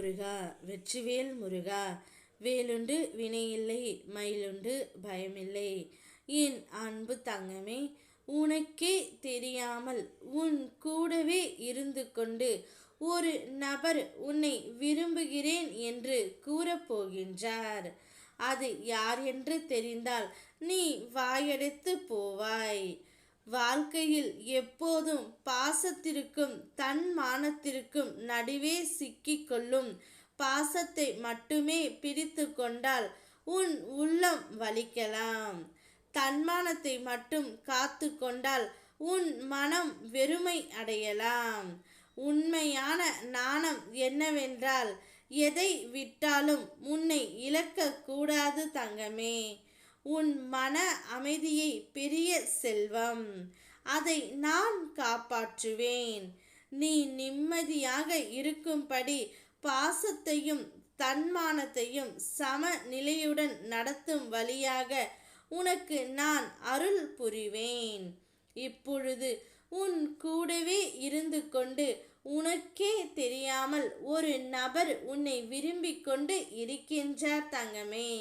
முருகா வெற்றிவேல் முருகா வேலுண்டு வினையில்லை மயிலுண்டு பயமில்லை. என் அன்பு தங்கமே, உனக்கே தெரியாமல் உன் கூடவே இருந்து கொண்டு ஒரு நபர் உன்னை விரும்புகிறேன் என்று கூறப்போகின்றார். அது யார் என்று தெரிந்தால் நீ வாயடைத்து போவாய். வாழ்க்கையில் எப்போதும் பாசத்திற்கும் தன்மானத்திற்கும் நடுவே சிக்கிக்கொள்ளும் பாசத்தை மட்டுமே பிடித்து கொண்டால் உன் உள்ளம் வலிக்கலாம். தன்மானத்தை மட்டும் காத்து கொண்டால் உன் மனம் வெறுமை அடையலாம். உண்மையான நாணம் என்னவென்றால் எதை விட்டாலும் உன்னை இழக்க கூடாது தங்கமே. உன் மன அமைதியை பெரிய செல்வம், அதை நான் காப்பாற்றுவேன். நீ நிம்மதியாக இருக்கும்படி பாசத்தையும் தன்மானத்தையும் சம நிலையுடன் நடத்தும் வழியாக உனக்கு நான் அருள் புரிவேன். இப்பொழுது உன் கூடவே இருந்து கொண்டு உனக்கே தெரியாமல் ஒரு நபர் உன்னை விரும்பிக் கொண்டு இருக்கின்றார் தங்கமே.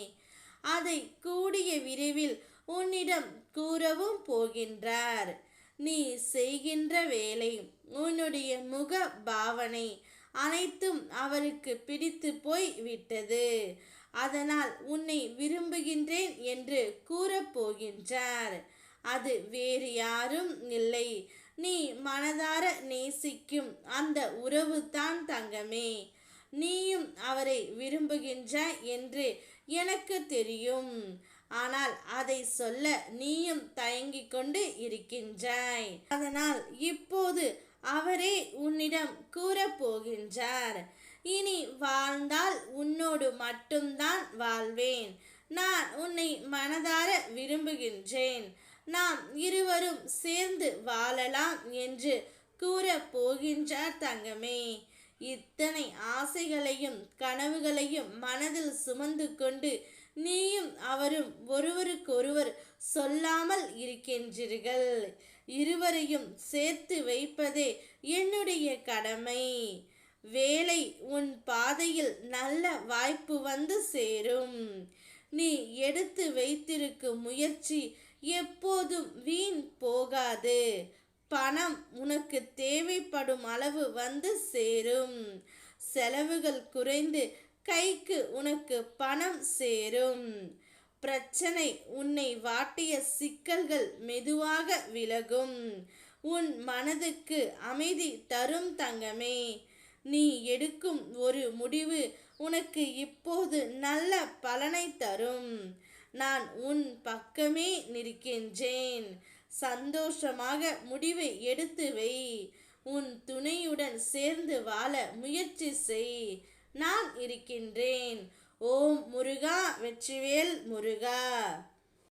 அதை கூடிய விரைவில் உன்னிடம் கூறவும் போகின்றார். நீ செய்கின்ற வேலை, உன்னுடைய முக பாவனை அனைத்தும் அவருக்கு பிடித்து போய் விட்டது. அதனால் உன்னை விரும்புகின்றேன் என்று கூறப்போகின்றார். அது வேறு யாரும் இல்லை, நீ மனதார நேசிக்கும் அந்த உறவு தான் தங்கமே. நீயும் அவரை விரும்புகின்றாய் என்று எனக்கு தெரியும். ஆனால் அதை சொல்ல நீயும் தயங்கிக் கொண்டு இருக்கின்றாய். அதனால் இப்போது அவரே உன்னிடம் கூறப்போகின்றார். இனி வாழ்ந்தால் உன்னோடு மட்டும்தான் வாழ்வேன். நான் உன்னை மனதார விரும்புகின்றேன். நாம் இருவரும் சேர்ந்து வாழலாம் என்று கூற போகின்றார் தங்கமே. இத்தனை ஆசைகளையும் கனவுகளையும் மனதில் சுமந்து கொண்டு நீயும் அவரும் ஒருவருக்கொருவர் சொல்லாமல் இருக்கின்றீர்கள். இருவரையும் சேர்த்து வைப்பதே என்னுடைய கடமை. வேலை உன் பாதையில் நல்ல வாய்ப்பு வந்து சேரும். நீ எடுத்து வைத்திருக்கும் முயற்சி எப்போதும் வீண் போகாது. பணம் உனக்கு தேவைப்படும் அளவு வந்து சேரும். செலவுகள் குறைந்து கைக்கு உனக்கு பணம் சேரும். பிரச்சனை உன்னை வாட்டிய சிக்கல்கள் மெதுவாக விலகும். உன் மனதுக்கு அமைதி தரும் தங்கமே. நீ எடுக்கும் ஒரு முடிவு உனக்கு இப்போது நல்ல பலனை தரும். நான் உன் பக்கமே நிற்கின்றேன். சந்தோஷமாக முடிவை எடுத்து வை. உன் துணையுடன் சேர்ந்து வாழ முயற்சி செய். நான் இருக்கின்றேன். ஓம் முருகா வெற்றிவேல் முருகா.